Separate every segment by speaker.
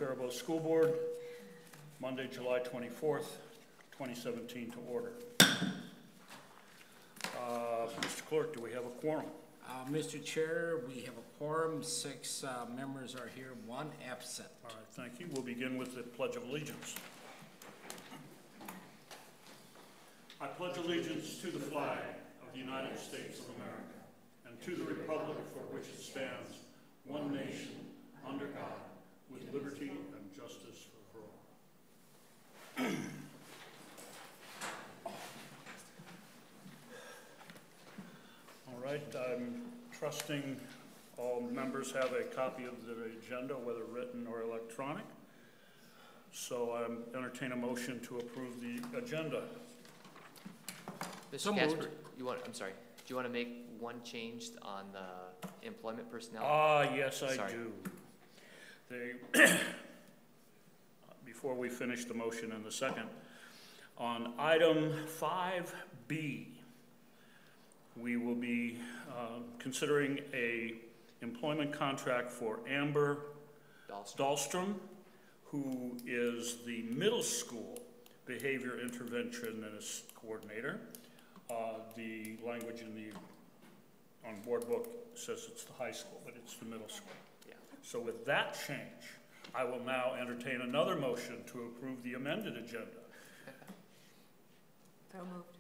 Speaker 1: Faribault School Board, Monday, July 24th, 2017 to order. Mr. Clerk, do we have a quorum?
Speaker 2: Mr. Chair, we have a quorum. 6 members are here, 1 absent.
Speaker 1: All right, thank you. We'll begin with the Pledge of Allegiance. I pledge allegiance to the flag of the United States of America and to the republic for which it stands, one nation, under God, with liberty and justice for all. All right, I'm trusting all members have a copy of the agenda, whether written or electronic. So I entertain a motion to approve the agenda.
Speaker 3: Mr. Casper, I'm sorry. Do you want to make one change on the employment personnel?
Speaker 1: Yes, I do. Before we finish the motion in the second, on item 5B, we will be considering a employment contract for Amber Dahlstrom, who is the middle school behavior interventionist coordinator. The language in the on board book says it's the high school, but it's the middle school.
Speaker 3: Yeah.
Speaker 1: So with that change, I will now entertain another motion to approve the amended agenda.
Speaker 4: So moved.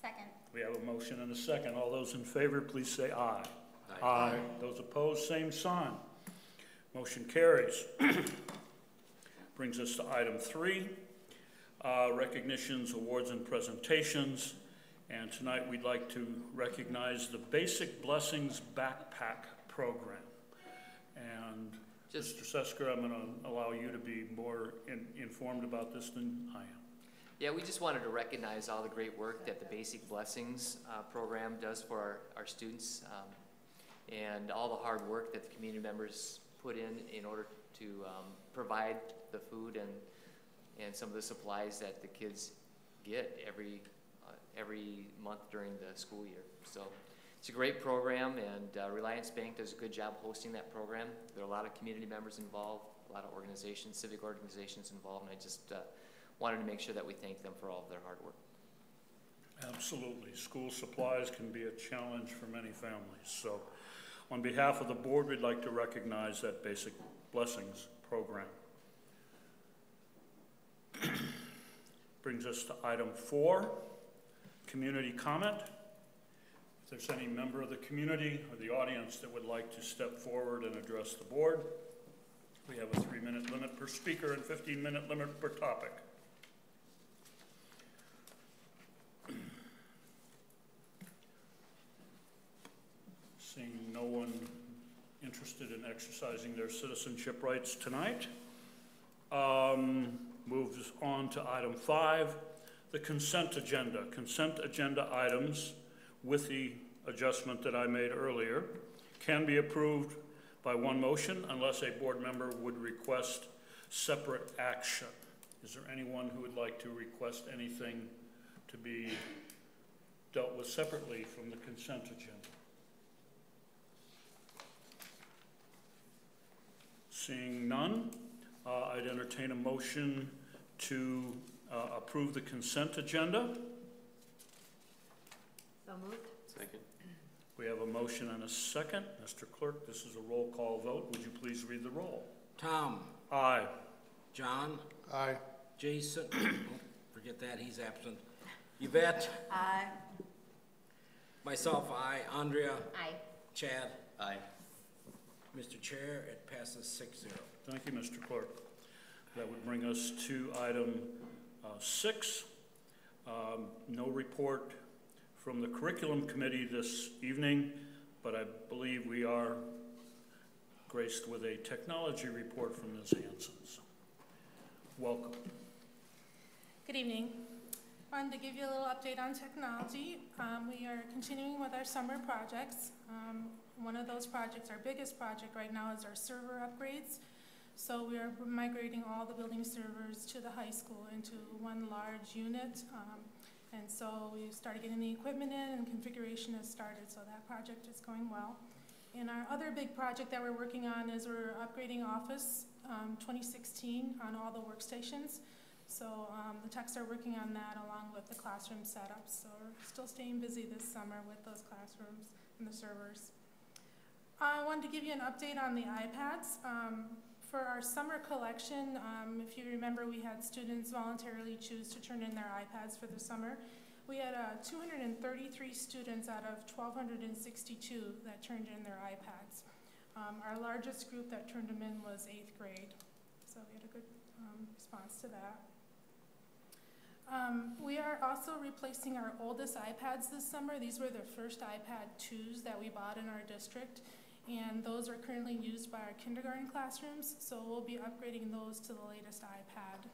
Speaker 4: Second.
Speaker 1: We have a motion and a second. All those in favor, please say aye.
Speaker 3: Aye.
Speaker 1: Aye. Those opposed, same sign. Motion carries. Brings us to item 3, recognitions, awards, and presentations. And tonight we'd like to recognize the Basic Blessings Backpack Program. And Mr. Sesker, I'm going to allow you to be more informed about this than I am.
Speaker 3: Yeah, we just wanted to recognize all the great work that the Basic Blessings program does for our students, and all the hard work that the community members put in order to provide the food and some of the supplies that the kids get every month during the school year. So it's a great program, and Reliance Bank does a good job hosting that program. There are a lot of community members involved, a lot of organizations, civic organizations involved, and I just wanted to make sure that we thank them for all of their hard work.
Speaker 1: Absolutely. School supplies can be a challenge for many families. So on behalf of the board, we'd like to recognize that Basic Blessings program. Brings us to item 4, community comment. If there's any member of the community or the audience that would like to step forward and address the board, we have a 3-minute limit per speaker and 15-minute limit per topic. Seeing no one interested in exercising their citizenship rights tonight, moves on to item 5, the consent agenda. Consent agenda items, with the adjustment that I made earlier, can be approved by one motion unless a board member would request separate action. Is there anyone who would like to request anything to be dealt with separately from the consent agenda? Seeing none, I'd entertain a motion to approve the consent agenda.
Speaker 4: So moved.
Speaker 3: Second.
Speaker 1: We have a motion and a second. Mr. Clerk, this is a roll call vote. Would you please read the roll?
Speaker 2: Tom.
Speaker 1: Aye.
Speaker 2: John.
Speaker 5: Aye.
Speaker 2: Jason. Oh, forget that, he's absent. Yvette.
Speaker 4: Aye.
Speaker 2: Myself, aye. Andrea.
Speaker 4: Aye.
Speaker 2: Chad.
Speaker 3: Aye.
Speaker 2: Mr. Chair, it passes 6-0.
Speaker 1: Thank you, Mr. Clerk. That would bring us to item 6. No report from the curriculum committee this evening, but I believe we are graced with a technology report from Ms. Hansons. Welcome.
Speaker 6: Good evening. I wanted to give you a little update on technology. We are continuing with our summer projects. One of those projects, our biggest project right now, is our server upgrades. So we are migrating all the building servers to the high school into one large unit. And so we started getting the equipment in and configuration has started, so that project is going well. And our other big project that we're working on is we're upgrading Office 2016 on all the workstations. So the techs are working on that along with the classroom setups. So we're still staying busy this summer with those classrooms and the servers. I wanted to give you an update on the iPads. For our summer collection, if you remember, we had students voluntarily choose to turn in their iPads for the summer. We had 233 students out of 1,262 that turned in their iPads. Our largest group that turned them in was 8th grade, so we had a good response to that. We are also replacing our oldest iPads this summer. These were the first iPad 2s that we bought in our district, and those are currently used by our kindergarten classrooms, so we'll be upgrading those to the latest iPad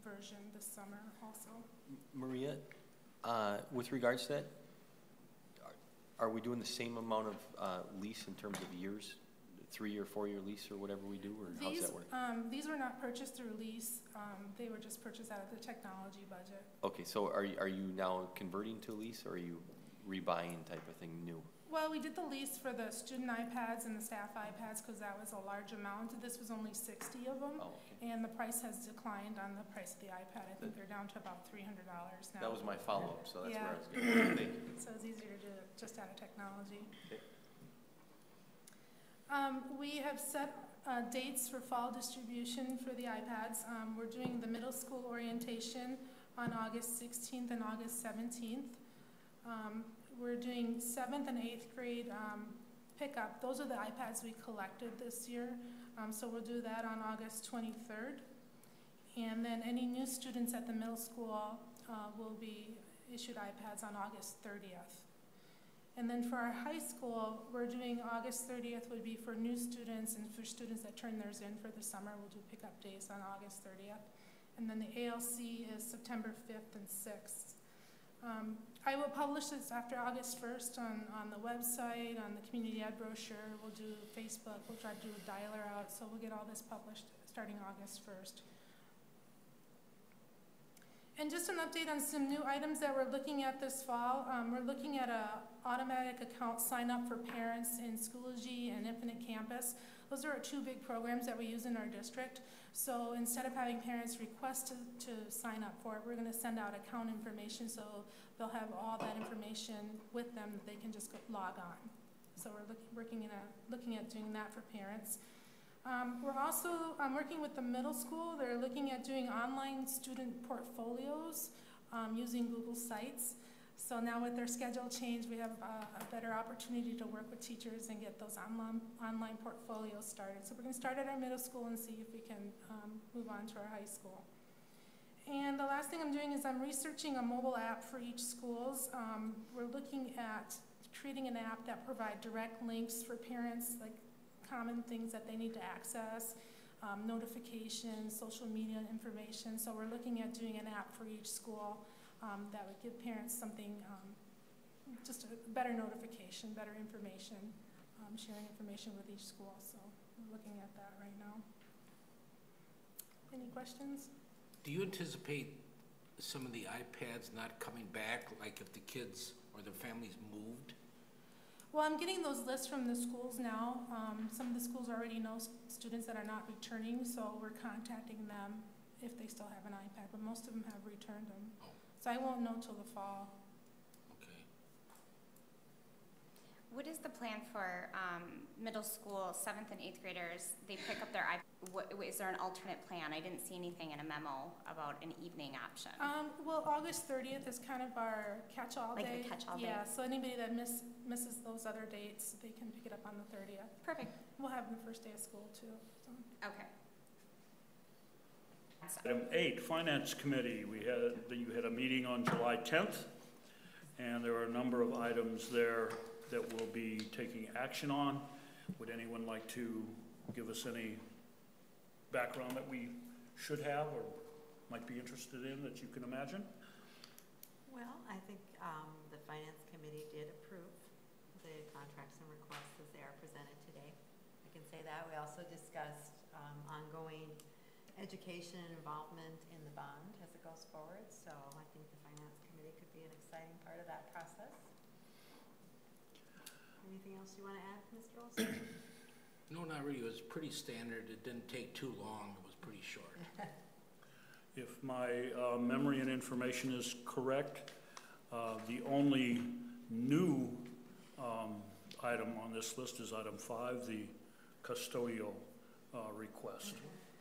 Speaker 6: version this summer also.
Speaker 5: Maria, with regards to that, are we doing the same amount of lease in terms of years? 3 or 4 year lease or whatever we do, or how's that work?
Speaker 6: These were not purchased through lease. They were just purchased out of the technology budget.
Speaker 5: Okay, so are you now converting to a lease, or are you rebuying type of thing new?
Speaker 6: Well, we did the lease for the student iPads and the staff iPads because that was a large amount. This was only 60 of them, and the price has declined on the price of the iPad. I think they're down to about $300 now.
Speaker 5: That was my follow-up, so that's where I was going to thank you.
Speaker 6: So it's easier to do it just out of technology.
Speaker 5: Okay.
Speaker 6: We have set dates for fall distribution for the iPads. We're doing the middle school orientation on August 16th and August 17th. We're doing 7th and 8th grade pickup. Those are the iPads we collected this year. So we'll do that on August 23rd. And then any new students at the middle school will be issued iPads on August 30th. And then for our high school, we're doing August 30th would be for new students, and for students that turn theirs in for the summer, we'll do pickup days on August 30th. And then the ALC is September 5th and 6th. I will publish this after August 1st on the website, on the community ad brochure. We'll do Facebook. We'll try to do a dialer out, so we'll get all this published starting August 1st. And just an update on some new items that we're looking at this fall. We're looking at an automatic account sign up for parents in Schoology and Infinite Campus. Those are our two big programs that we use in our district. So instead of having parents request to sign up for it, we're going to send out account information so they'll have all that information with them that they can just log on. So we're looking at doing that for parents. We're also working with the middle school. They're looking at doing online student portfolios using Google Sites. So now with their schedule change, we have a better opportunity to work with teachers and get those online portfolios started. So we're going to start at our middle school and see if we can move on to our high school. And the last thing I'm doing is I'm researching a mobile app for each schools. We're looking at creating an app that provides direct links for parents, like common things that they need to access, notifications, social media information. So we're looking at doing an app for each school that would give parents something, just a better notification, better information, sharing information with each school. So we're looking at that right now. Any questions?
Speaker 2: Do you anticipate some of the iPads not coming back, like if the kids or their families moved?
Speaker 6: Well, I'm getting those lists from the schools now. Some of the schools already know students that are not returning, so we're contacting them if they still have an iPad, but most of them have returned them.
Speaker 2: Oh.
Speaker 6: So I won't know till the fall.
Speaker 2: Okay.
Speaker 4: What is the plan for middle school 7th and 8th graders? They pick up their iPad. Is there an alternate plan? I didn't see anything in a memo about an evening option.
Speaker 6: Well, August 30th is kind of our catch-all day.
Speaker 4: Like the catch-all day?
Speaker 6: Yeah, so anybody that misses those other dates, they can pick it up on the 30th.
Speaker 4: Perfect.
Speaker 6: We'll have the first day of school too. So.
Speaker 4: Okay.
Speaker 1: Item 8, Finance Committee. You had a meeting on July 10th, and there are a number of items there that we'll be taking action on. Would anyone like to give us any background that we should have or might be interested in that you can imagine?
Speaker 7: Well, I think the Finance Committee did approve the contracts and requests as they are presented today. I can say that. We also discussed ongoing education and involvement in the bond as it goes forward. So I think the Finance Committee could be an exciting part of that process. anything else you want to add, Mr. Olson?
Speaker 2: No, not really. It was pretty standard. It didn't take too long. It was pretty short.
Speaker 1: If my memory and information is correct, the only new item on this list is item 5, the custodial request.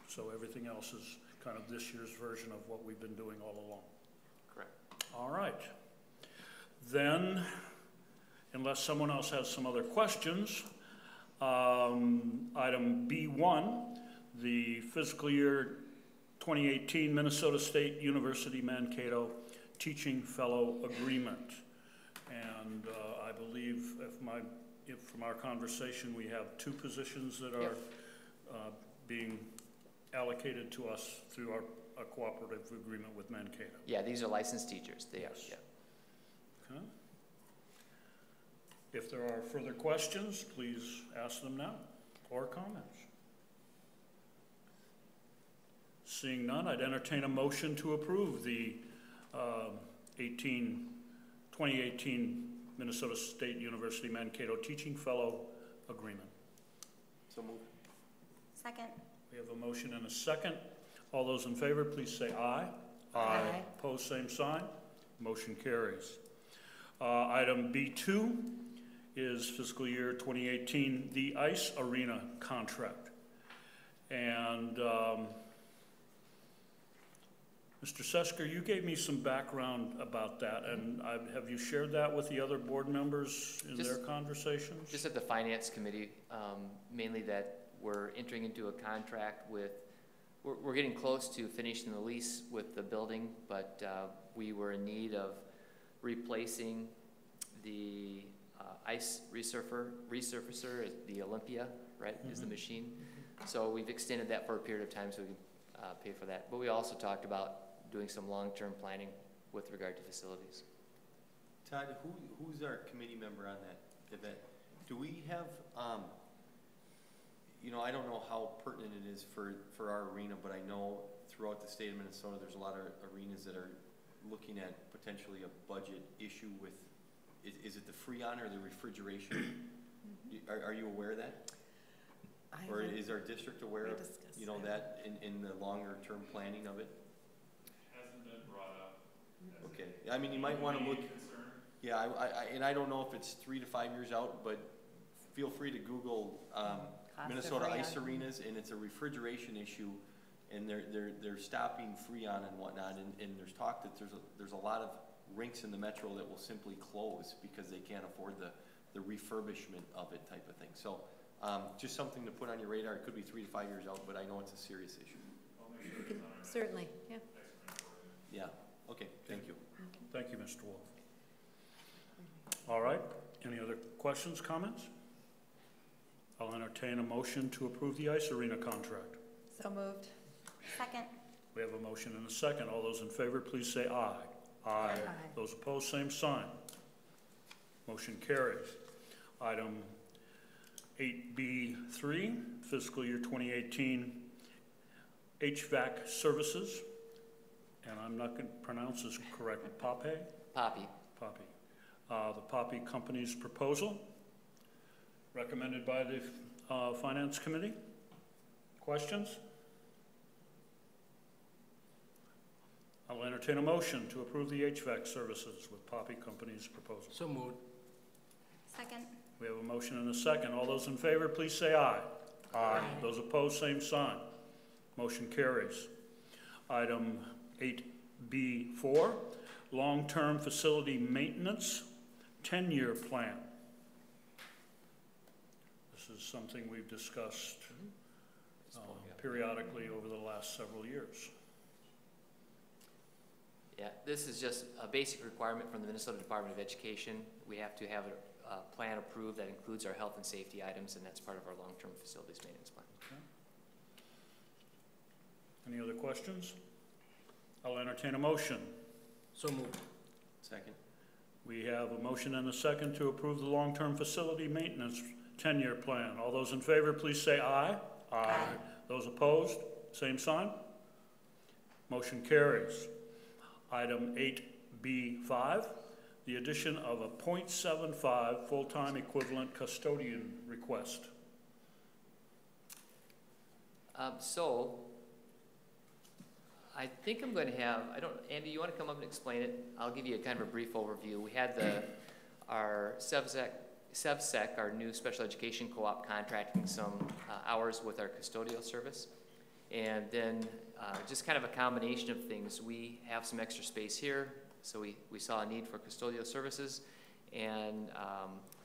Speaker 1: So everything else is kind of this year's version of what we've been doing all along.
Speaker 3: Correct.
Speaker 1: All right. Then, unless someone else has some other questions, item B1, the fiscal year 2018 Minnesota State University Mankato Teaching Fellow Agreement. And I believe if from our conversation, we have 2 positions that are being allocated to us through our cooperative agreement with Mankato.
Speaker 3: Yeah, these are licensed teachers. They are. Yeah.
Speaker 1: Okay. If there are further questions, please ask them now, or comments. Seeing none, I'd entertain a motion to approve the 2018 Minnesota State University Mankato Teaching Fellow Agreement.
Speaker 5: So moved.
Speaker 4: Second.
Speaker 1: We have a motion and a second. All those in favor, please say aye.
Speaker 7: Aye.
Speaker 1: Opposed, same sign. Motion carries. Item B2 is fiscal year 2018, the ice arena contract. And Mr. Sesker, you gave me some background about that, and have you shared that with the other board members in their conversations?
Speaker 3: Just at the finance committee, mainly that we're entering into a contract with, we're getting close to finishing the lease with the building, but we were in need of replacing the ice resurfacer, the Olympia, right, is the machine. So we've extended that for a period of time so we can pay for that. But we also talked about doing some long-term planning with regard to facilities.
Speaker 5: Todd, who's our committee member on that event? Do we have, you know, I don't know how pertinent it is for our arena, but I know throughout the state of Minnesota, there's a lot of arenas that are looking at potentially a budget issue with, is it the Freon or the refrigeration? Are you aware of that? Or is our district aware of, you know, that in the longer term planning of it?
Speaker 8: Hasn't been brought up.
Speaker 5: Okay, I mean, you might want to look. Yeah, and I don't know if it's 3 to 5 years out, but feel free to Google Minnesota ice arenas, and it's a refrigeration issue, and they're stopping Freon and whatnot, and there's talk that there's a lot of rinks in the metro that will simply close because they can't afford the refurbishment of it type of thing. So just something to put on your radar. It could be 3 to 5 years out, but I know it's a serious issue.
Speaker 7: Certainly, yeah.
Speaker 5: Yeah, okay, thank you.
Speaker 1: Thank you, Mr. Wolf. All right, any other questions, comments? I'll entertain a motion to approve the ice arena contract.
Speaker 7: So moved.
Speaker 4: Second.
Speaker 1: We have a motion and a second. All those in favor, please say aye. Aye. Those opposed, same sign. Motion carries. Item 8B3, fiscal year 2018 HVAC services. And I'm not going to pronounce this correctly. Poppy?
Speaker 3: Poppy.
Speaker 1: Poppy. The Poppy Company's proposal, recommended by the Finance Committee. Questions? I'll entertain a motion to approve the HVAC services with Poppy Company's proposal.
Speaker 2: So moved.
Speaker 4: Second.
Speaker 1: We have a motion and a second. All those in favor, please say aye. Aye. Those opposed, same sign. Motion carries. Item 8B4, long-term facility maintenance 10-year plan. This is something we've discussed periodically over the last several years.
Speaker 3: Yeah, this is just a basic requirement from the Minnesota Department of Education. We have to have a plan approved that includes our health and safety items, and that's part of our long-term facilities maintenance plan.
Speaker 1: Okay. Any other questions? I'll entertain a motion.
Speaker 2: So moved.
Speaker 5: Second.
Speaker 1: We have a motion and a second to approve the long-term facility maintenance 10-year plan. All those in favor, please say aye. Aye. Those opposed, same sign. Motion carries. Item 8B5, the addition of a .75 full-time equivalent custodian request.
Speaker 3: So, I think I'm going to have, Andy, you want to come up and explain it? I'll give you a kind of a brief overview. We had our SevSec, our new special education co-op, contracting some hours with our custodial service. And then just kind of a combination of things. We have some extra space here, so we saw a need for custodial services. And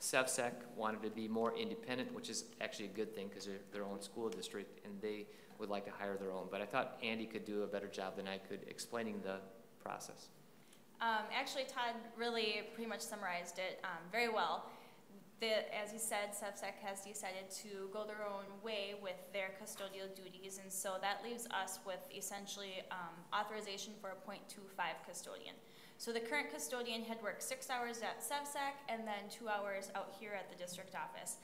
Speaker 3: SevSec wanted to be more independent, which is actually a good thing because they're their own school district and they would like to hire their own. But I thought Andy could do a better job than I could explaining the process.
Speaker 9: Actually, Todd really pretty much summarized it very well. As he said, SevSec has decided to go their own way with their custodial duties, and so that leaves us with essentially authorization for a .25 custodian. So the current custodian had worked 6 hours at SevSec and then 2 hours out here at the district office.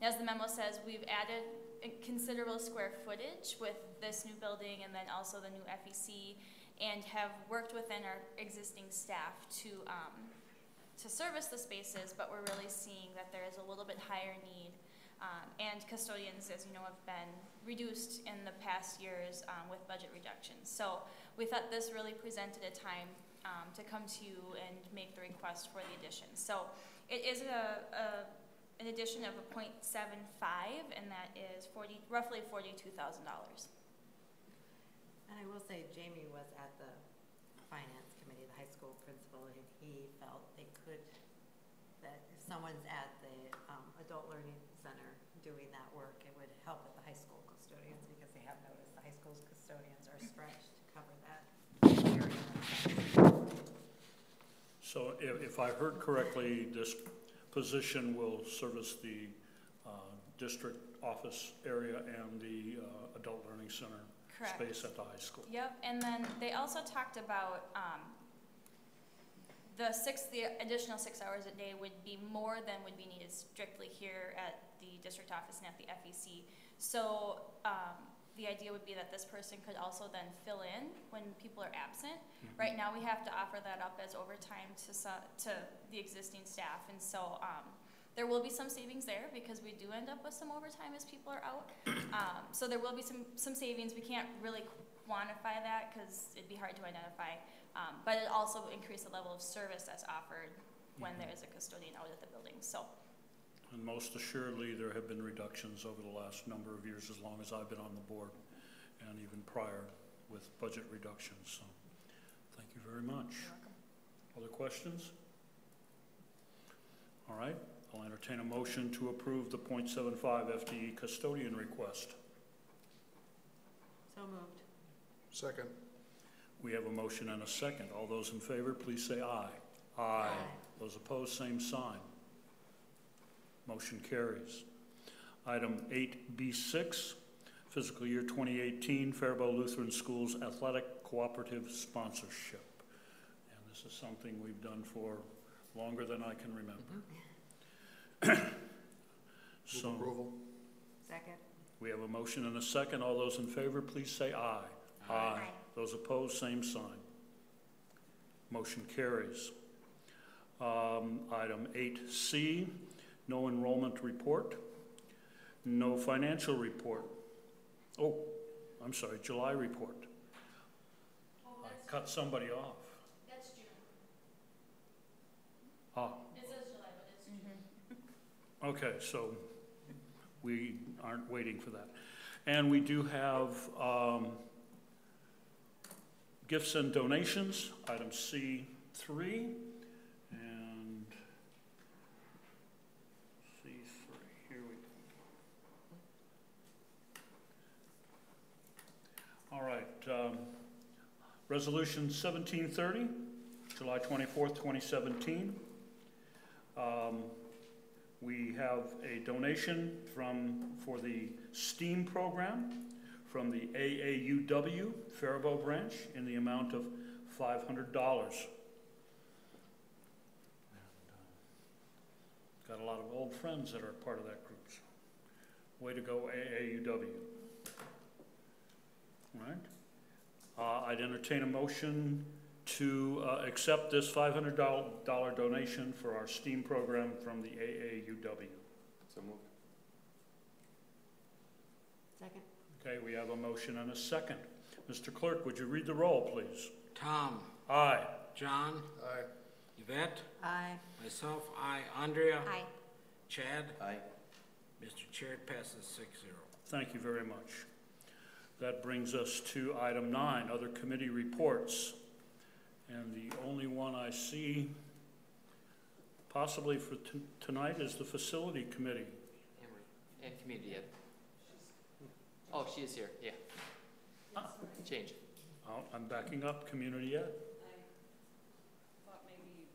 Speaker 9: As the memo says, we've added considerable square footage with this new building and then also the new FEC, and have worked within our existing staff to service the spaces, but we're really seeing that there is a little bit higher need. And custodians, as you know, have been reduced in the past years with budget reductions. So we thought this really presented a time to come to you and make the request for the addition. So it is an addition of a .75, and that is roughly $42,000.
Speaker 7: And I will say Jamie was at the finance committee, the high school principal, and he felt that if someone's at the adult learning center doing that work, it would help with the high school custodians, because they have noticed the high school custodians are stretched to cover that area.
Speaker 1: So if I heard correctly, this position will service the district office area and the adult learning center. Correct. Space at the high school.
Speaker 9: Yep, and then they also talked about the additional 6 hours a day would be more than would be needed strictly here at the district office and at the FEC. So the idea would be that this person could also then fill in when people are absent. Mm-hmm. Right now we have to offer that up as overtime to the existing staff, and so there will be some savings there because we do end up with some overtime as people are out. So there will be some savings. We can't really quantify that because it'd be hard to identify. But it also increased the level of service that's offered when there is a custodian out at the building. So.
Speaker 1: And most assuredly, there have been reductions over the last number of years, as long as I've been on the board, and even prior with budget reductions. So, thank you very much.
Speaker 9: You're welcome.
Speaker 1: Other questions? All right. I'll entertain a motion to approve the .75 FTE custodian request.
Speaker 7: So moved.
Speaker 8: Second.
Speaker 1: We have a motion and a second. All those in favor, please say aye. Aye. Those opposed, same sign. Motion carries. Item 8B6, fiscal year 2018, Faribault Lutheran Schools Athletic Cooperative Sponsorship. And this is something we've done for longer than I can remember. So,
Speaker 8: approval.
Speaker 7: Second.
Speaker 1: We have a motion and a second. All those in favor, please say aye. Aye. Aye. Those opposed, same sign. Motion carries. Item 8C, no enrollment report, no financial report. Oh, I'm sorry, July report.
Speaker 9: Oh,
Speaker 1: I cut somebody off.
Speaker 9: That's June.
Speaker 1: Ah.
Speaker 9: It says July, but it's June.
Speaker 1: Okay, so we aren't waiting for that. And we do have gifts and donations, item C3, and C3, here we go. All right, Resolution 1730, July 24th, 2017. We have a donation for the STEAM program from the AAUW Faribault branch in the amount of $500. Got a lot of old friends that are part of that group. Way to go, AAUW. All right. I'd entertain a motion to accept this $500 donation for our STEAM program from the AAUW.
Speaker 5: So moved.
Speaker 7: Second.
Speaker 1: Okay, we have a motion and a second. Mr. Clerk, would you read the roll, please?
Speaker 2: Tom?
Speaker 1: Aye.
Speaker 2: John? Aye. Yvette?
Speaker 7: Aye.
Speaker 2: Myself, aye. Andrea?
Speaker 4: Aye.
Speaker 2: Chad?
Speaker 5: Aye.
Speaker 2: Mr. Chair, it passes 6-0.
Speaker 1: Thank you very much. That brings us to item 9, other committee reports. And the only one I see possibly for tonight is the facility committee.
Speaker 3: And community ed. Oh, she is here, yeah. Change.
Speaker 1: Oh, I'm backing up, community ed.
Speaker 10: I thought maybe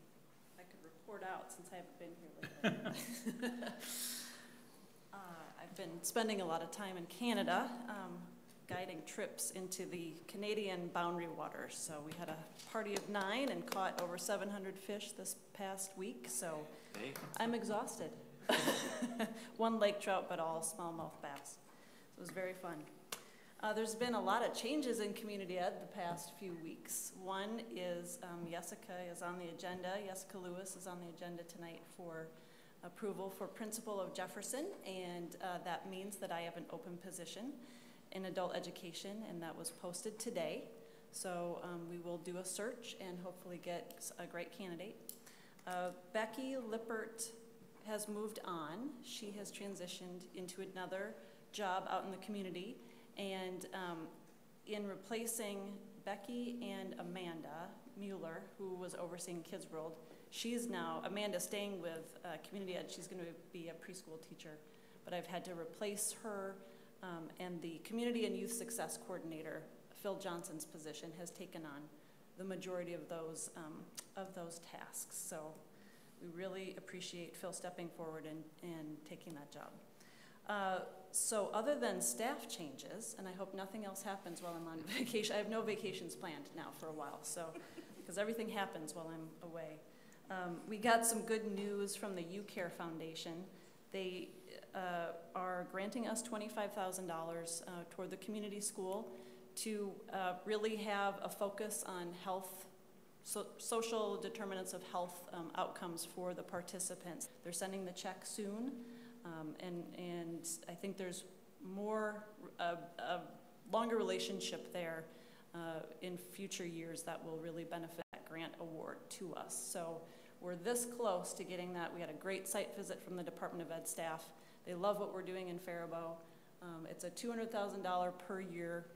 Speaker 10: I could report out since I haven't been here lately. I've been spending a lot of time in Canada, guiding trips into the Canadian boundary waters. So we had a party of 9 and caught over 700 fish this past week, so
Speaker 5: Hey.
Speaker 10: I'm exhausted. 1 lake trout, but all smallmouth bass. So it was very fun. There's been a lot of changes in community ed the past few weeks. One is Jessica is on the agenda. Jessica Lewis is on the agenda tonight for approval for principal of Jefferson, and that means that I have an open position in adult education, and that was posted today. So we will do a search and hopefully get a great candidate. Becky Lippert has moved on. She has transitioned into another job out in the community, and in replacing Becky and Amanda Mueller, who was overseeing Kids World, she's now, Amanda staying with community ed, she's going to be a preschool teacher, but I've had to replace her, and the community and youth success coordinator, Phil Johnson's position, has taken on the majority of those tasks. So we really appreciate Phil stepping forward and taking that job. So other than staff changes, and I hope nothing else happens while I'm on vacation, I have no vacations planned now for a while, so, because everything happens while I'm away. We got some good news from the UCare Foundation. They are granting us $25,000 toward the community school to really have a focus on health, social determinants of health outcomes for the participants. They're sending the check soon. And I think there's a longer relationship there in future years that will really benefit that grant award to us. So we're this close to getting that. We had a great site visit from the Department of Ed staff. They love what we're doing in Faribault. It's a $200,000 per year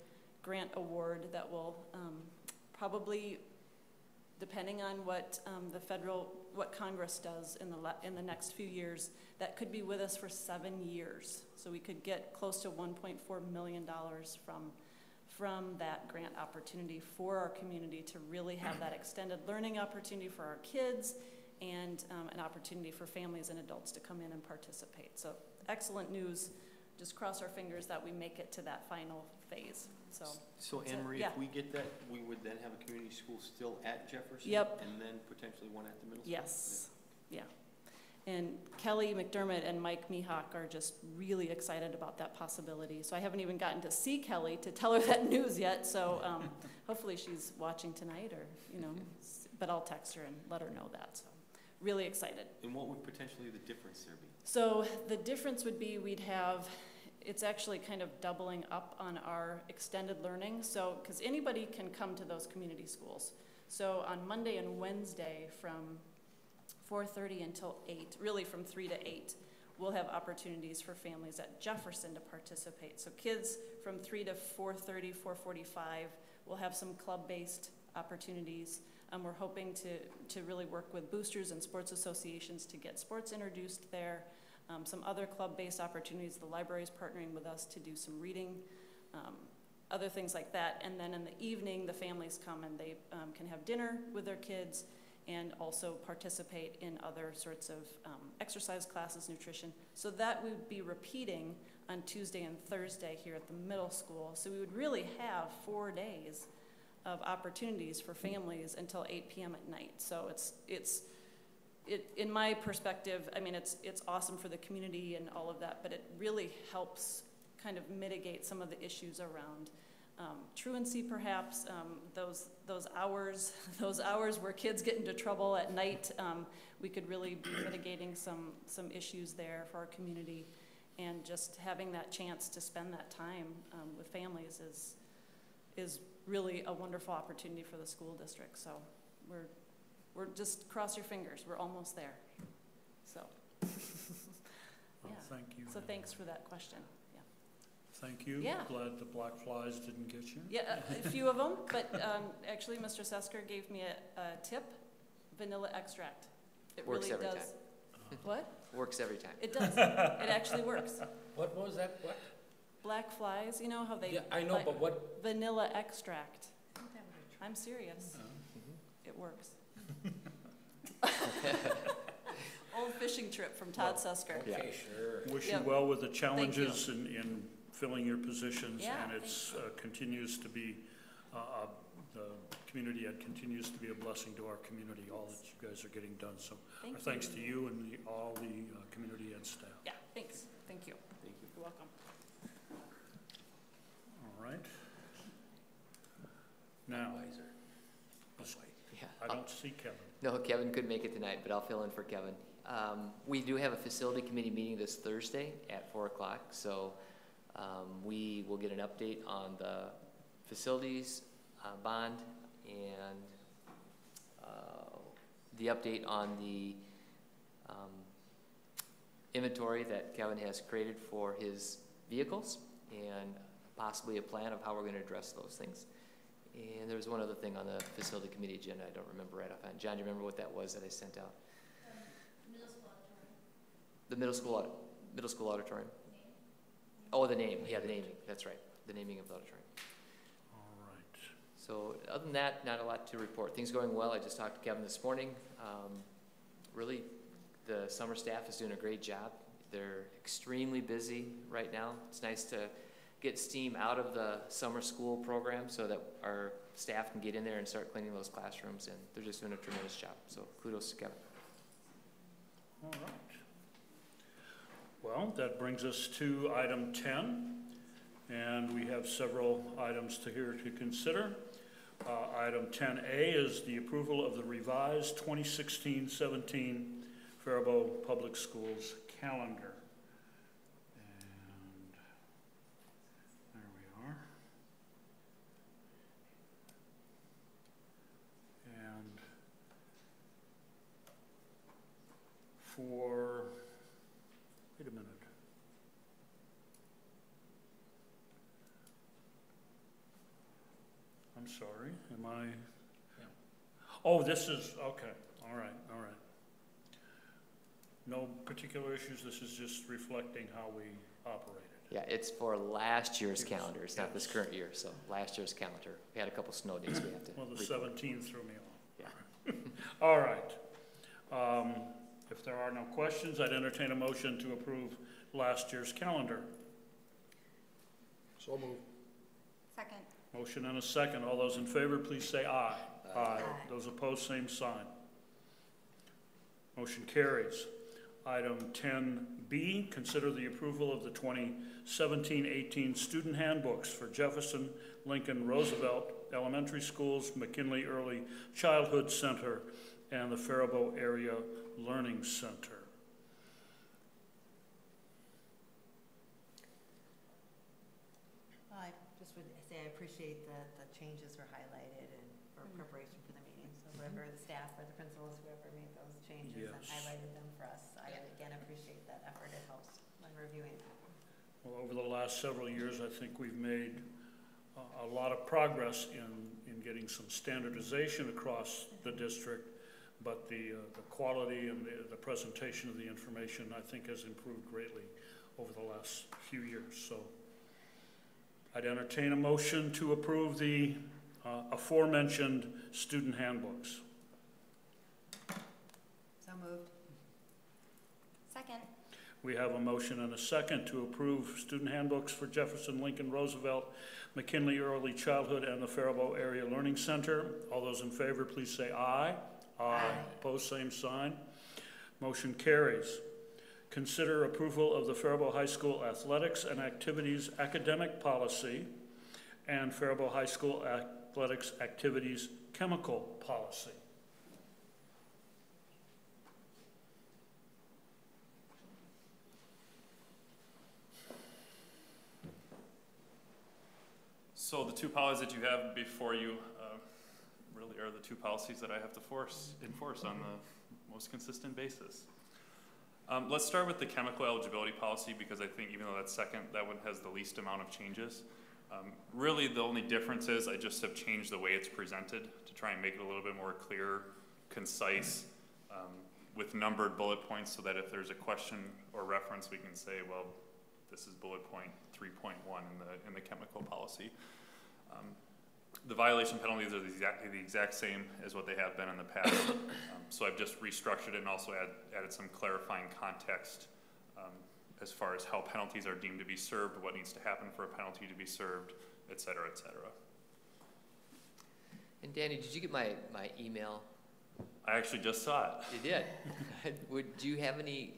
Speaker 10: grant award that will probably, depending on what what Congress does in the next few years, that could be with us for 7 years. So we could get close to $1.4 million from that grant opportunity for our community to really have that extended learning opportunity for our kids and an opportunity for families and adults to come in and participate. So excellent news. Just cross our fingers that we make it to that final phase. So
Speaker 5: Anne Marie,
Speaker 10: yeah.
Speaker 5: if we get that, we would then have a community school still at Jefferson?
Speaker 10: Yep.
Speaker 5: And then potentially one at the middle school?
Speaker 10: Yes, yeah. And Kelly McDermott and Mike Mihawk are just really excited about that possibility. So I haven't even gotten to see Kelly to tell her that news yet. So hopefully she's watching tonight, or but I'll text her and let her know that. So really excited.
Speaker 5: And what would potentially the difference there be?
Speaker 10: So the difference would be it's actually kind of doubling up on our extended learning. So, because anybody can come to those community schools. So on Monday and Wednesday from 4:30 until 8, really from 3 to 8, we'll have opportunities for families at Jefferson to participate. So kids from 3 to 4:30, 4:45, we'll have some club-based opportunities. We're hoping to really work with boosters and sports associations to get sports introduced there. Some other club-based opportunities. The library's partnering with us to do some reading, other things like that. And then in the evening, the families come and they can have dinner with their kids and also participate in other sorts of exercise classes, nutrition. So that we would be repeating on Tuesday and Thursday here at the middle school. So we would really have 4 days of opportunities for families until 8 p.m. at night. So it's in my perspective, I mean, it's awesome for the community and all of that, but it really helps kind of mitigate some of the issues around truancy perhaps, those hours, those hours where kids get into trouble at night, we could really be mitigating some issues there for our community. And just having that chance to spend that time with families is really a wonderful opportunity for the school district. So we're just cross your fingers. We're almost there. So,
Speaker 1: Well, thank you.
Speaker 10: So thanks for that question. Yeah.
Speaker 1: Thank you.
Speaker 10: Yeah.
Speaker 1: Glad the black flies didn't get you.
Speaker 10: Yeah, a few of them, but actually Mr. Sesker gave me a tip, vanilla extract. It
Speaker 3: Works
Speaker 10: really
Speaker 3: every
Speaker 10: does.
Speaker 3: time.
Speaker 10: What?
Speaker 3: Works every time.
Speaker 10: It does. It actually works.
Speaker 2: What was that? What?
Speaker 10: Black flies, you know how they...
Speaker 2: Yeah, I know, but what?
Speaker 10: Vanilla extract. I'm serious. It works. Old fishing trip from Todd Susker.
Speaker 2: Okay, sure.
Speaker 1: Wish
Speaker 10: Yeah.
Speaker 1: you well with the challenges in filling your positions,
Speaker 10: Yeah,
Speaker 1: and it's continues to be the community ed continues to be a blessing to our community. All that you guys are getting done. So,
Speaker 10: Thank
Speaker 1: our thanks to you and all the community ed staff.
Speaker 10: Yeah, thanks. Thank you.
Speaker 5: Thank you.
Speaker 10: You're welcome.
Speaker 1: All right. Now,
Speaker 3: Yeah.
Speaker 1: I don't see Kevin.
Speaker 3: No, Kevin couldn't make it tonight, but I'll fill in for Kevin. We do have a facility committee meeting this Thursday at 4 o'clock, so we will get an update on the facilities bond and the update on the inventory that Kevin has created for his vehicles and possibly a plan of how we're going to address those things. And there was one other thing on the facility committee agenda I don't remember right offhand. John, do you remember what that was that I sent out?
Speaker 9: Middle school auditorium.
Speaker 3: The middle school auditorium. Oh, the name. Yeah, the naming. That's right. The naming of the auditorium.
Speaker 1: All right.
Speaker 3: So other than that, not a lot to report. Things going well. I just talked to Kevin this morning. Really, the summer staff is doing a great job. They're extremely busy right now. It's nice to get steam out of the summer school program so that our staff can get in there and start cleaning those classrooms, and they're just doing a tremendous job. So kudos to Kevin.
Speaker 1: All right. Well, that brings us to item 10, and we have several items here to consider. Item 10A is the approval of the revised 2016-17 Faribault Public Schools calendar. And there we are. And for, wait a minute. I'm sorry, am I?
Speaker 2: Yeah.
Speaker 1: Oh, this is, okay, all right. No particular issues, this is just reflecting how we operated.
Speaker 3: Yeah, it's for last year's calendar. It's not this current year, so last year's calendar. We had a couple snow days we have to
Speaker 1: Well, the
Speaker 3: report.
Speaker 1: 17 threw me off.
Speaker 3: Yeah.
Speaker 1: All right. If there are no questions, I'd entertain a motion to approve last year's calendar.
Speaker 2: So moved.
Speaker 4: Second.
Speaker 1: Motion and a second. All those in favor, please say aye. Aye. Those opposed, same sign. Motion carries. Item 10B, consider the approval of the 2017-18 student handbooks for Jefferson, Lincoln, Roosevelt Elementary Schools, McKinley Early Childhood Center, and the Faribault Area Learning Center.
Speaker 7: I just would say I appreciate that the changes were highlighted and for preparation for the meeting. So whoever the staff or the principals, whoever made those changes and
Speaker 1: Yes.
Speaker 7: highlighted them for us, I again appreciate that effort. It helps when reviewing that.
Speaker 1: Well, over the last several years, I think we've made a lot of progress in getting some standardization across the district, but the quality and the presentation of the information, I think, has improved greatly over the last few years. So I'd entertain a motion to approve the aforementioned student handbooks.
Speaker 7: So moved.
Speaker 4: Second.
Speaker 1: We have a motion and a second to approve student handbooks for Jefferson, Lincoln, Roosevelt, McKinley Early Childhood, and the Faribault Area Learning Center. All those in favor, please say aye. Aye. Opposed, same sign. Motion carries. Consider approval of the Faribault High School Athletics and Activities Academic Policy and Faribault High School Athletics Activities Chemical Policy.
Speaker 8: So the two policies that you have before you really are the two policies that I have to enforce on the most consistent basis. Let's start with the chemical eligibility policy, because I think even though that's second, that one has the least amount of changes. Really the only difference is I just have changed the way it's presented to try and make it a little bit more clear, concise, with numbered bullet points, so that if there's a question or reference, we can say, well, this is bullet point 3.1 in the chemical policy. The violation penalties are the exact same as what they have been in the past. So I've just restructured it and also added some clarifying context as far as how penalties are deemed to be served, what needs to happen for a penalty to be served, et cetera, et cetera.
Speaker 3: And Danny, did you get my email?
Speaker 8: I actually just saw it.
Speaker 3: You did? Do you have any,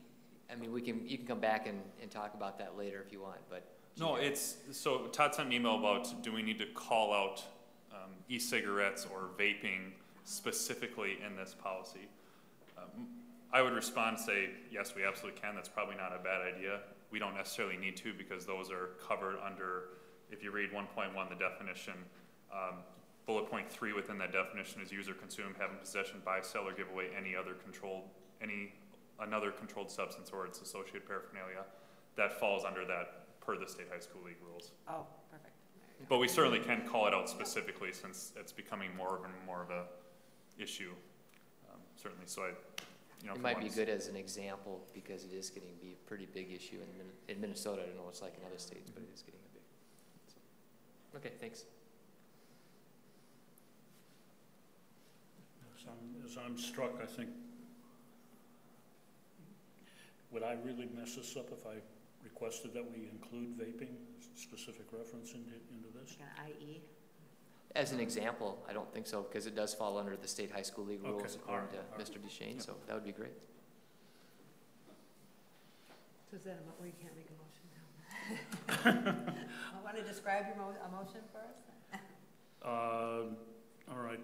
Speaker 3: I mean, you can come back and talk about that later if you want, but.
Speaker 8: No, so Todd sent an email about, do we need to call out e-cigarettes or vaping specifically in this policy? I would respond and say, yes, we absolutely can. That's probably not a bad idea. We don't necessarily need to, because those are covered under, if you read 1.1, the definition, bullet point 3 within that definition is use or consume, have in possession, buy, sell, or give away another controlled substance or its associated paraphernalia. That falls under that per the State High School League rules.
Speaker 7: Oh, perfect.
Speaker 8: But we certainly can call it out specifically, since it's becoming more and more of a issue, certainly. So
Speaker 3: it might be good as an example, because it is getting to be a pretty big issue in Minnesota. I don't know what it's like in other states, but it is getting a big. So. Okay, thanks.
Speaker 1: As I'm struck, I think, would I really mess this up if I requested that we include vaping, specific reference into this?
Speaker 7: IE?
Speaker 3: As an example, I don't think so, because it does fall under the State High School League rules, according to Mr. Duchesne, so that would be great.
Speaker 7: So is that where you can't make a motion now? I want to describe your motion for us?
Speaker 1: All right.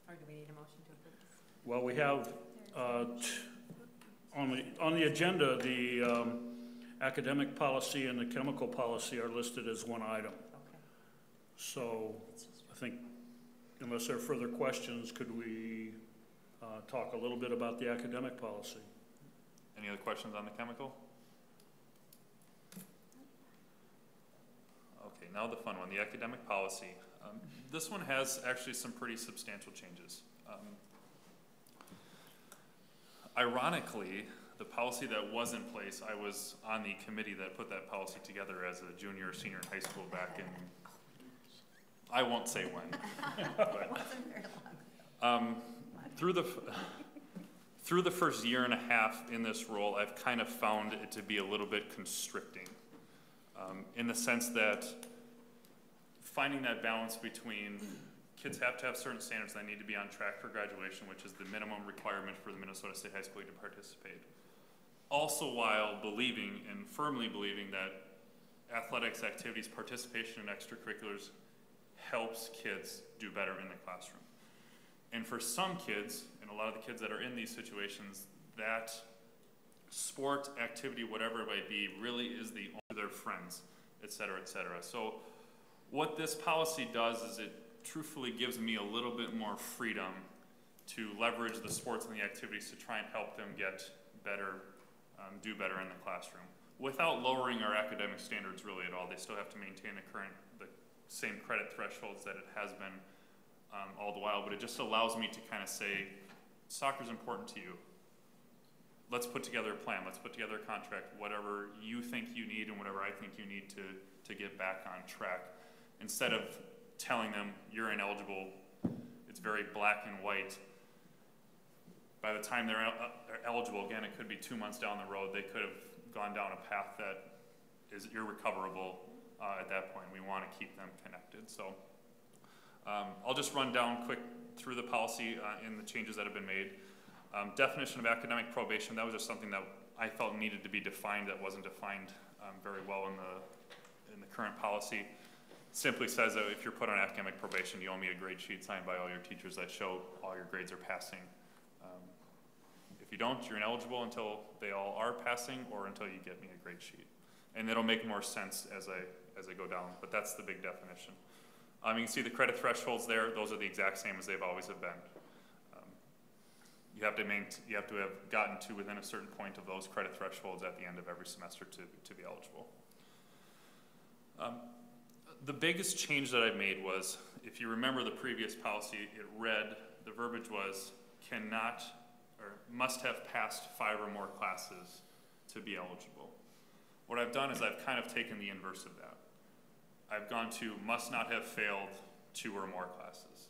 Speaker 7: Or do we need a motion to approve this?
Speaker 1: Well, we have on the agenda, the academic policy and the chemical policy are listed as one item.
Speaker 7: Okay.
Speaker 1: So I think, unless there are further questions, could we talk a little bit about the academic policy?
Speaker 8: Any other questions on the chemical? Okay, now the fun one, the academic policy. This one has actually some pretty substantial changes. Ironically, the policy that was in place, I was on the committee that put that policy together as a junior or senior in high school back in, I won't say when. But,
Speaker 7: it wasn't very long ago.
Speaker 8: Through the first year and a half in this role, I've kind of found it to be a little bit constricting, in the sense that finding that balance between kids have to have certain standards that need to be on track for graduation, which is the minimum requirement for the Minnesota State High School League to participate. Also, while believing and firmly believing that athletics activities, participation in extracurriculars helps kids do better in the classroom. And for some kids, and a lot of the kids that are in these situations, that sport, activity, whatever it might be, really is the only their friends, et cetera, et cetera. So what this policy does is it truthfully gives me a little bit more freedom to leverage the sports and the activities to try and help them get better, do better in the classroom, without lowering our academic standards really at all. They still have to maintain the same credit thresholds that it has been all the while, but it just allows me to kind of say, soccer's important to you. Let's put together a plan, let's put together a contract, whatever you think you need and whatever I think you need to get back on track. Instead of telling them you're ineligible, it's very black and white. By the time they're eligible, again, it could be 2 months down the road, they could have gone down a path that is irrecoverable at that point. We want to keep them connected. So I'll just run down quick through the policy in the changes that have been made. Definition of academic probation, that was just something that I felt needed to be defined that wasn't defined very well in the current policy. simply says that if you're put on academic probation, you owe me a grade sheet signed by all your teachers that show all your grades are passing. If you don't, you're ineligible until they all are passing or until you get me a grade sheet. And it'll make more sense as I go down, but that's the big definition. You can see the credit thresholds there. Those are the exact same as they've always have been. You have to have gotten to within a certain point of those credit thresholds at the end of every semester to be eligible. The biggest change that I made was, if you remember the previous policy, it read, the verbiage was, cannot or must have passed 5 or more classes to be eligible. What I've done is I've kind of taken the inverse of that. I've gone to must not have failed 2 or more classes.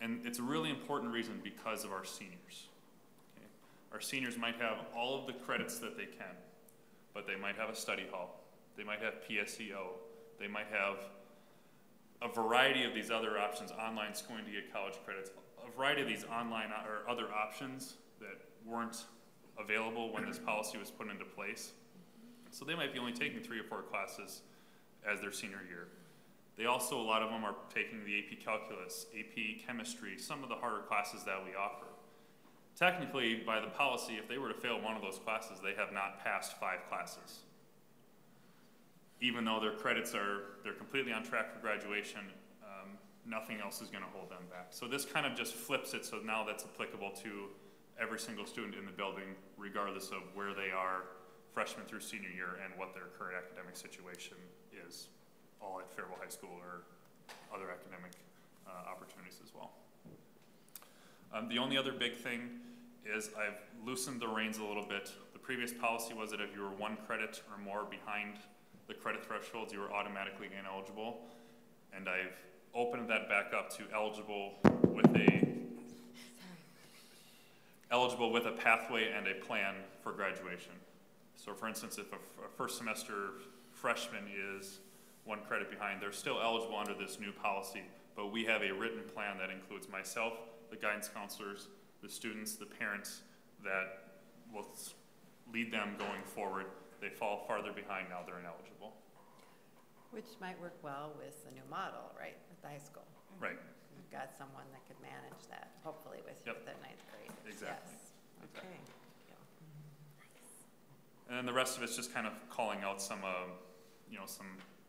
Speaker 8: And it's a really important reason because of our seniors. Okay? Our seniors might have all of the credits that they can, but they might have a study hall. They might have PSEO. They might have a variety of these other options, online schooling to get college credits, a variety of these online or other options that weren't available when this policy was put into place. So they might be only taking 3 or 4 classes as their senior year. They also, a lot of them are taking the AP Calculus, AP Chemistry, some of the harder classes that we offer. Technically, by the policy, if they were to fail one of those classes, they have not passed 5 classes. Even though their credits they're completely on track for graduation, nothing else is going to hold them back. So this kind of just flips it, so now that's applicable to every single student in the building, regardless of where they are, freshman through senior year, and what their current academic situation is, all at Faribault High School or other academic opportunities as well. The only other big thing is I've loosened the reins a little bit. The previous policy was that if you were 1 credit or more behind the credit thresholds, you were automatically ineligible, and I've opened that back up to eligible with a pathway and a plan for graduation. So for instance, if a first semester freshman is 1 credit behind, they're still eligible under this new policy, but we have a written plan that includes myself, the guidance counselors, the students, the parents, that will lead them going forward. They fall farther behind, now they're ineligible.
Speaker 7: Which might work well with the new model, right, with the high school.
Speaker 8: Right.
Speaker 7: We've got someone that could manage that, hopefully with you with the 9th grade.
Speaker 8: Exactly.
Speaker 7: Yes.
Speaker 8: Exactly.
Speaker 7: Okay.
Speaker 8: And then the rest of it's just kind of calling out some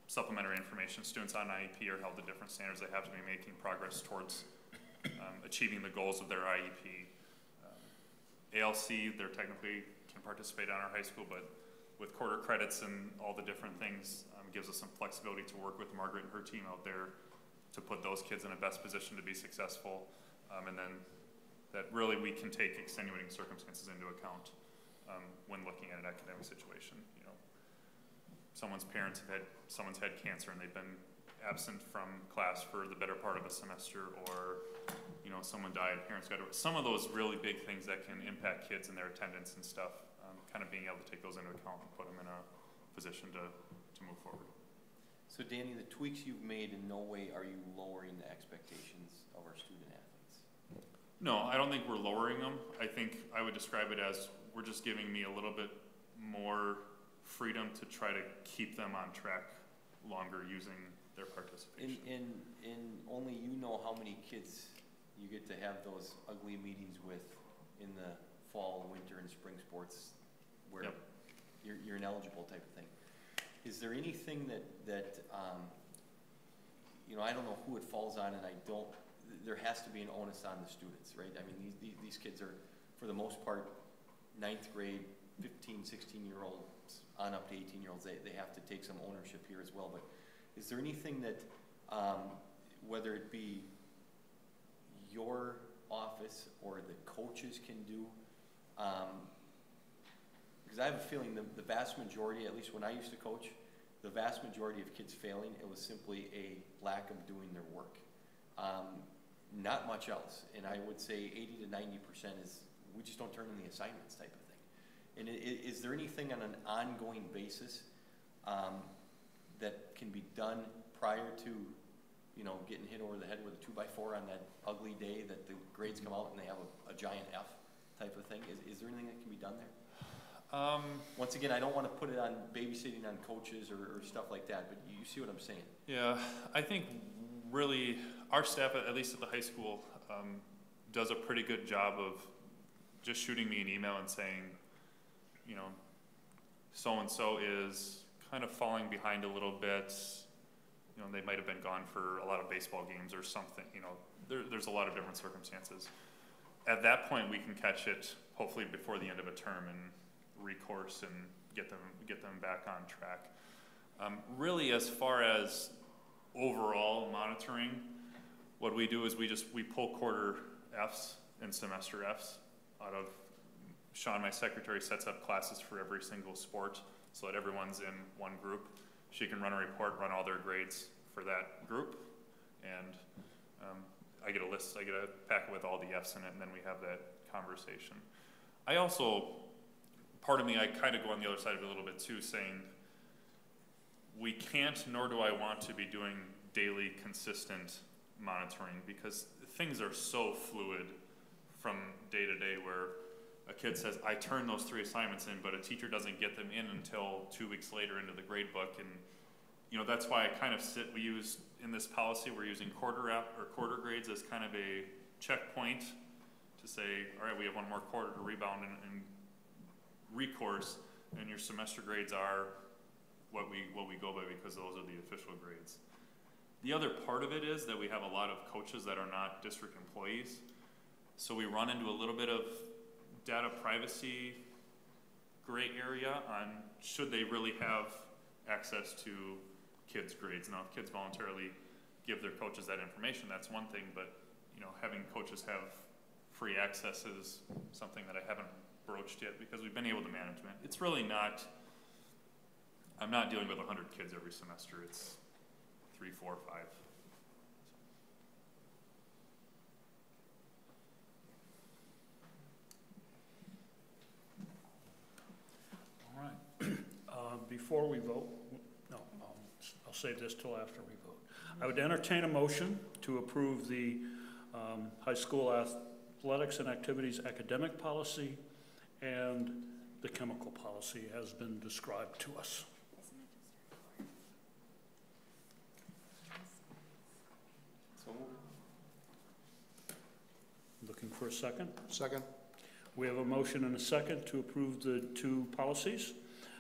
Speaker 8: supplementary information. Students on IEP are held to different standards. They have to be making progress towards achieving the goals of their IEP. ALC, they're technically can participate on our high school, but with quarter credits and all the different things, gives us some flexibility to work with Margaret and her team out there to put those kids in a best position to be successful. And then that really we can take extenuating circumstances into account when looking at an academic situation. You know, someone's had cancer and they've been absent from class for the better part of a semester, or someone died, parents got to, some of those really big things that can impact kids and their attendance and stuff, kind of being able to take those into account and put them in a position to move forward.
Speaker 5: So Danny, the tweaks you've made, in no way are you lowering the expectations of our student athletes?
Speaker 8: No, I don't think we're lowering them. I think I would describe it as we're just giving me a little bit more freedom to try to keep them on track longer using their participation.
Speaker 5: And only you know how many kids you get to have those ugly meetings with in the fall, winter, and spring sports where
Speaker 8: yep.
Speaker 5: you're ineligible type of thing. Is there anything that I don't know who it falls on, and there has to be an onus on the students, right? I mean, these kids are, for the most part, 9th grade, 15, 16-year-olds on up to 18-year-olds. They have to take some ownership here as well. But is there anything that, whether it be your office or the coaches can do? Because I have a feeling the vast majority, at least when I used to coach, the vast majority of kids failing, it was simply a lack of doing their work. Not much else. And I would say 80 to 90% is we just don't turn in the assignments type of thing. And is there anything on an ongoing basis that can be done prior to getting hit over the head with a 2x4 on that ugly day that the grades come out and they have a giant F type of thing? Is there anything that can be done there? Once again, I don't wanna put it on babysitting on coaches or stuff like that, but you see what I'm saying?
Speaker 8: Yeah, I think really our staff, at least at the high school, does a pretty good job of just shooting me an email and saying, you know, so-and-so is kind of falling behind a little bit. You know, they might have been gone for a lot of baseball games or something, you know, there's a lot of different circumstances. At that point, we can catch it hopefully before the end of a term and recourse and get them back on track. Really, as far as overall monitoring, what we do is we pull quarter Fs and semester Fs out of, Sean, my secretary, sets up classes for every single sport so that everyone's in one group. She can run a report, run all their grades for that group, and I get a list, I get a packet with all the Fs in it, and then we have that conversation. I also, part of me, I kind of go on the other side of it a little bit too, saying we can't, nor do I want to be doing daily consistent monitoring, because things are so fluid from day to day, where a kid says, I turned those 3 assignments in, but a teacher doesn't get them in until 2 weeks later into the grade book. And you know, that's why I kind of we use, in this policy, we're using quarter grades as kind of a checkpoint to say, all right, we have one more quarter to rebound and recourse, and your semester grades are what we go by, because those are the official grades. The other part of it is that we have a lot of coaches that are not district employees, so we run into a little bit of data privacy gray area on should they really have access to kids' grades. Now, if kids voluntarily give their coaches that information, that's one thing, but you know, having coaches have free access is something that I haven't broached yet, because we've been able to manage it. It's really not, I'm not dealing with 100 kids every semester. It's 3, 4, 5.
Speaker 1: All right. Before we vote, no, I'll save this till after we vote. I would entertain a motion to approve the high school athletics and activities academic policy and the chemical policy has been described to us. Looking for a second?
Speaker 11: Second.
Speaker 1: We have a motion and a second to approve the 2 policies.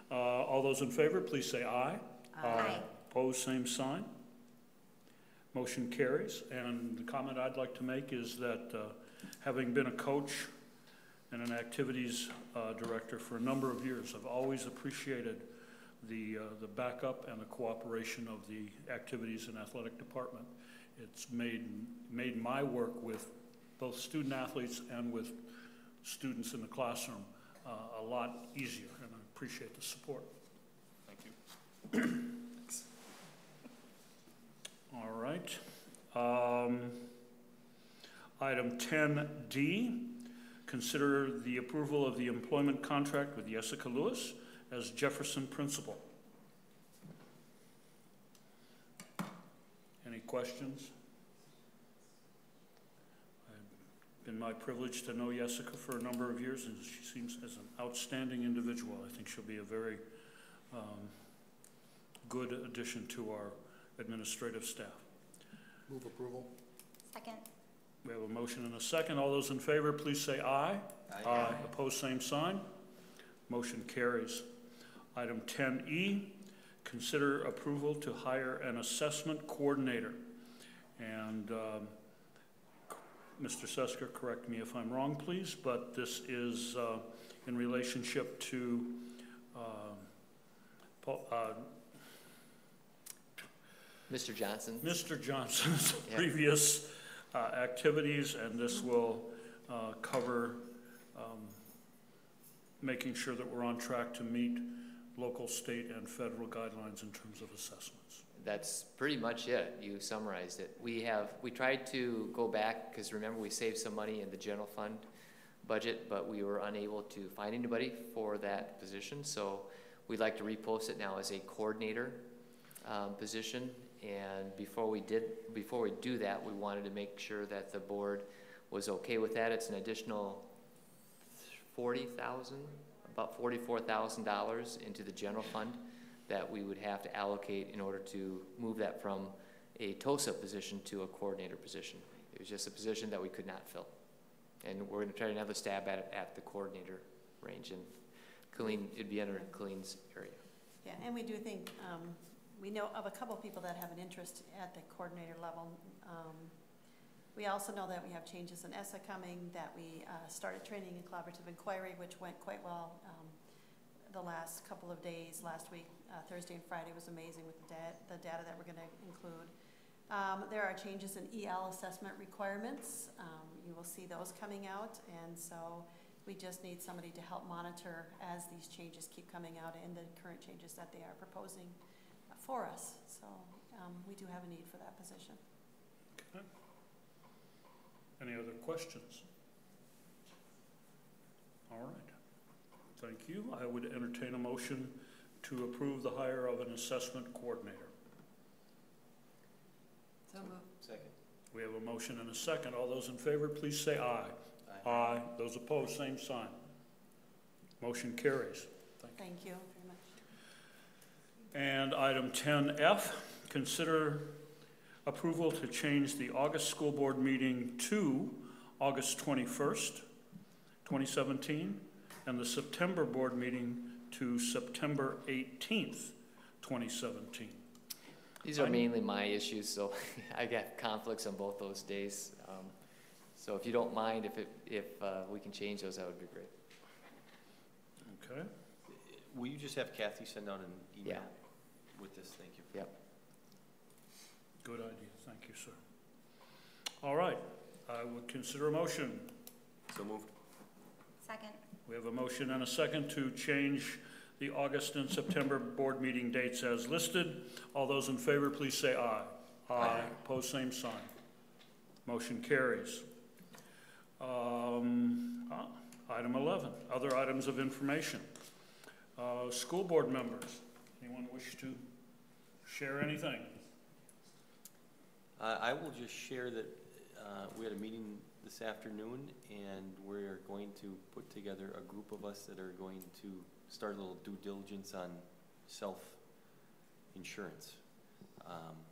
Speaker 1: All those in favor, please say aye.
Speaker 4: Aye.
Speaker 1: Opposed, same sign. Motion carries. And the comment I'd like to make is that having been a coach and an activities director for a number of years, I've always appreciated the backup and the cooperation of the activities and athletic department. It's made my work with both student athletes and with students in the classroom a lot easier, and I appreciate the support.
Speaker 8: Thank you.
Speaker 1: All right. Item 10D, consider the approval of the employment contract with Jessica Lewis as Jefferson principal. Any questions? It's been my privilege to know Jessica for a number of years, and she seems as an outstanding individual. I think she'll be a very good addition to our administrative staff.
Speaker 11: Move approval.
Speaker 4: Second.
Speaker 1: We have a motion and a second. All those in favor, please say aye.
Speaker 5: Aye.
Speaker 1: Aye. Opposed, same sign. Motion carries. Item 10E, consider approval to hire an assessment coordinator. And Mr. Sesker, correct me if I'm wrong, please, but this is in relationship to
Speaker 3: Mr. Johnson?
Speaker 1: Mr. Johnson's previous activities, and this will cover making sure that we're on track to meet local, state, and federal guidelines in terms of assessments.
Speaker 3: That's pretty much it. You summarized it. We tried to go back, because remember we saved some money in the general fund budget, but we were unable to find anybody for that position. So we'd like to repost it now as a coordinator position. And before we do that, we wanted to make sure that the board was okay with that. It's an additional $40,000, about $44,000 into the general fund that we would have to allocate in order to move that from a TOSA position to a coordinator position. It was just a position that we could not fill. And we're gonna try another stab at it at the coordinator range, and Colleen, it'd be under Colleen's area.
Speaker 10: Yeah, and we do think, we know of a couple of people that have an interest at the coordinator level. We also know that we have changes in ESSA coming, that we started training in collaborative inquiry, which went quite well the last couple of days. Last week, Thursday and Friday was amazing with the data that we're going to include. There are changes in EL assessment requirements. You will see those coming out, and so we just need somebody to help monitor as these changes keep coming out and the current changes that they are proposing for us. So we do have a need for that position.
Speaker 1: Okay. Any other questions? All right. Thank you. I would entertain a motion to approve the hire of an assessment coordinator.
Speaker 7: So moved.
Speaker 5: Second.
Speaker 1: We have a motion and a second. All those in favor, please say aye.
Speaker 5: Aye.
Speaker 1: Aye. Those opposed, same sign. Motion carries.
Speaker 10: Thank you very much.
Speaker 1: And item 10F, consider approval to change the August school board meeting to August 21st, 2017, and the September board meeting to September 18th, 2017.
Speaker 3: These are mainly my issues, so I got conflicts on both those days. So if you don't mind, if we can change those, that would be great.
Speaker 1: Okay.
Speaker 5: Will you just have Kathy send out an email with this? Thank you.
Speaker 3: Yep.
Speaker 1: Good idea. Thank you, sir. All right. I would consider a motion.
Speaker 5: So moved.
Speaker 4: Second.
Speaker 1: We have a motion and a second to change the August and September board meeting dates as listed. All those in favor, please say aye. Aye. Opposed, same sign. Motion carries. Item 11, other items of information. School board members, anyone wish to share anything?
Speaker 5: I will just share that we had a meeting this afternoon, and we're going to put together a group of us that are going to start a little due diligence on self-insurance.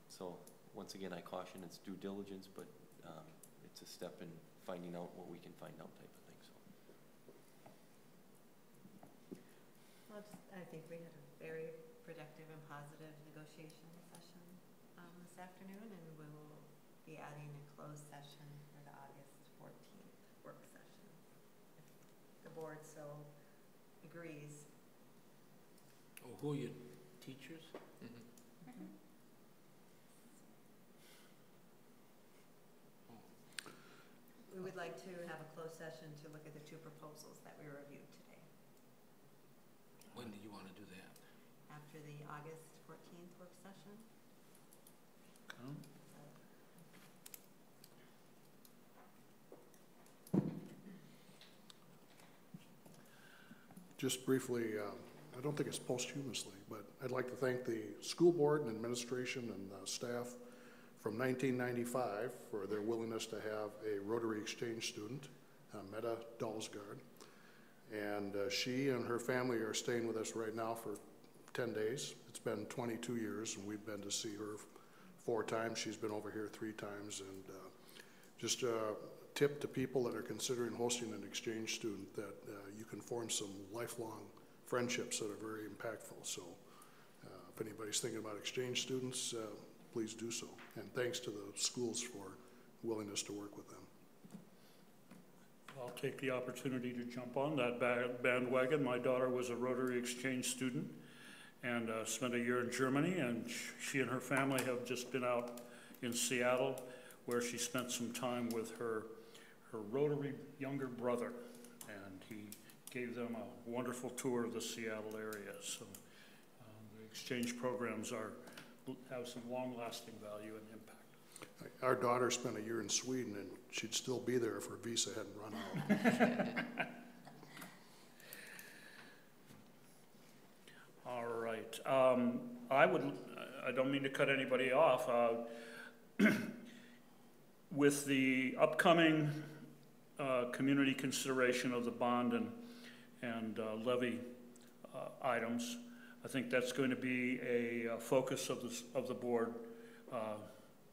Speaker 5: So once again, I caution it's due diligence, but it's a step in finding out what we can find out type of thing. So.
Speaker 7: Well, I think we had a very productive and positive negotiation session this afternoon, and we will be adding a closed session for the August 14th work session, if the board so agrees.
Speaker 2: Oh, who are your teachers?
Speaker 3: Mm-hmm.
Speaker 7: We would like to have a closed session to look at the two proposals that we reviewed today.
Speaker 2: When do you want to do that?
Speaker 7: After the August 14th work session.
Speaker 11: Just briefly, I don't think it's posthumously, but I'd like to thank the school board and administration and staff from 1995 for their willingness to have a Rotary Exchange student, Meta Dalsgaard. And she and her family are staying with us right now for 10 days. It's been 22 years, and we've been to see her 4 times. She's been over here 3 times. And just a tip to people that are considering hosting an exchange student that you can form some lifelong friendships that are very impactful. So if anybody's thinking about exchange students, please do so. And thanks to the schools for willingness to work with them.
Speaker 1: I'll take the opportunity to jump on that bandwagon. My daughter was a Rotary Exchange student and spent a year in Germany, and she and her family have just been out in Seattle, where she spent some time with her Rotary younger brother, and he gave them a wonderful tour of the Seattle area. So the exchange programs have some long-lasting value and impact.
Speaker 11: Our daughter spent a year in Sweden, and she'd still be there if her visa hadn't run out.
Speaker 1: All right. I don't mean to cut anybody off. With the upcoming community consideration of the bond and levy items. I think that's going to be a focus of the board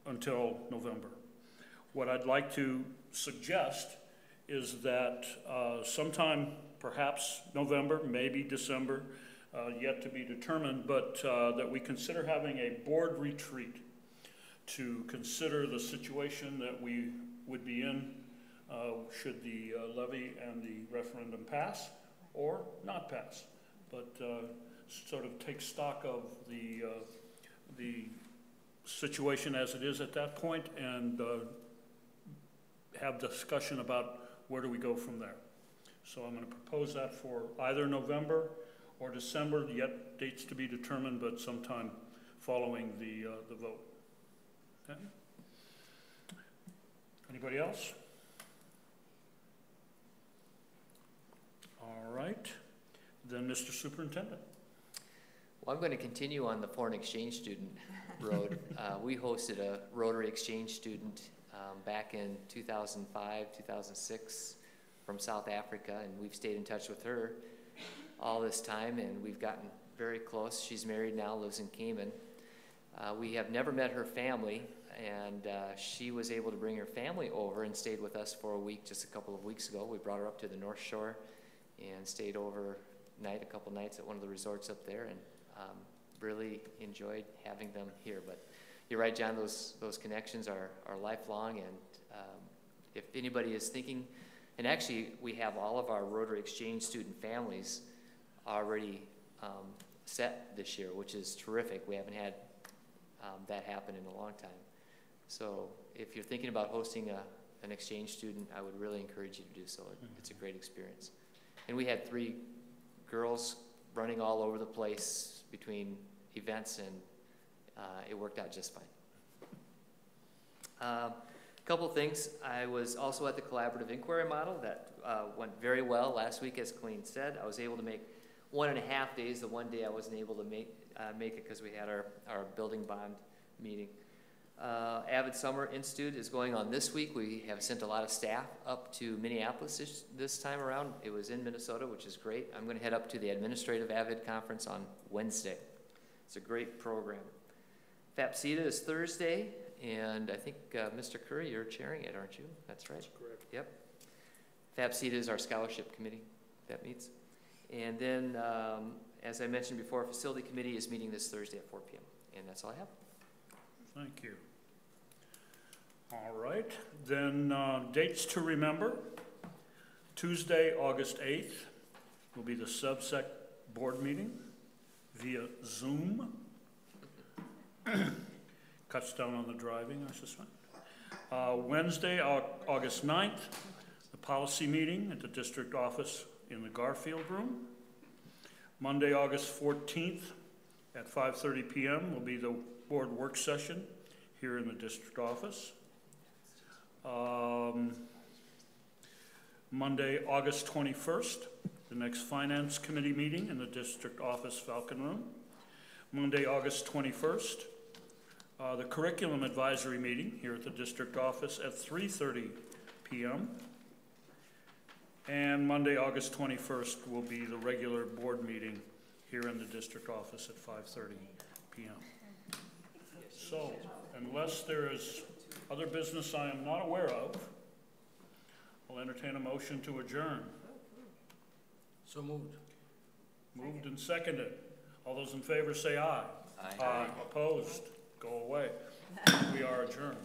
Speaker 1: until November. What I'd like to suggest is that sometime, perhaps November, maybe December, yet to be determined, but that we consider having a board retreat to consider the situation that we would be in should the levy and the referendum pass or not pass, but sort of take stock of the situation as it is at that point and have discussion about where do we go from there. So I'm going to propose that for either November or December, yet dates to be determined, but sometime following the vote. Okay. Anybody else? All right. Then Mr. Superintendent.
Speaker 3: Well, I'm going to continue on the foreign exchange student road. We hosted a Rotary exchange student back in 2005, 2006 from South Africa, and we've stayed in touch with her all this time, and we've gotten very close. She's married now, lives in Cayman. We have never met her family, and she was able to bring her family over and stayed with us for a week just a couple of weeks ago. We brought her up to the North Shore and stayed overnight, a couple nights at one of the resorts up there, and really enjoyed having them here. But you're right, John, those connections are lifelong, and if anybody is thinking, and actually we have all of our Rotary Exchange student families already set this year, which is terrific. We haven't had that happen in a long time. So if you're thinking about hosting an exchange student, I would really encourage you to do so. It's a great experience. And we had 3 girls running all over the place between events, and it worked out just fine. A couple things. I was also at the collaborative inquiry model. That went very well last week, as Colleen said. I was able to make 1.5 days. The one day I wasn't able to make it because we had our building bond meeting. Avid Summer Institute is going on this week. We have sent a lot of staff up to Minneapolis this time around. It was in Minnesota, which is great. I'm going to head up to the Administrative Avid Conference on Wednesday. It's a great program. FAPSITA is Thursday, and I think Mr. Curry, you're chairing it, aren't you? That's right. That's correct. Yep. FAPSITA is our scholarship committee that meets. And then, as I mentioned before, Facility Committee is meeting this Thursday at 4 p.m. And that's all I have.
Speaker 1: Thank you. All right, then dates to remember. Tuesday, August 8th will be the Subsec board meeting via Zoom. Cuts down on the driving, I suspect. Wednesday, August 9th, the policy meeting at the district office in the Garfield room. Monday, August 14th at 5:30 p.m. will be the board work session here in the district office. Monday, August 21st, the next finance committee meeting in the district office Falcon room. Monday, August 21st, the curriculum advisory meeting here at the district office at 3:30 p.m. And Monday, August 21st will be the regular board meeting here in the district office at 5:30 p.m. So, unless there is other business I am not aware of, I'll entertain a motion to adjourn.
Speaker 2: So moved.
Speaker 1: Moved and seconded. All those in favor say aye.
Speaker 3: Aye.
Speaker 1: Opposed? Go away. We are adjourned.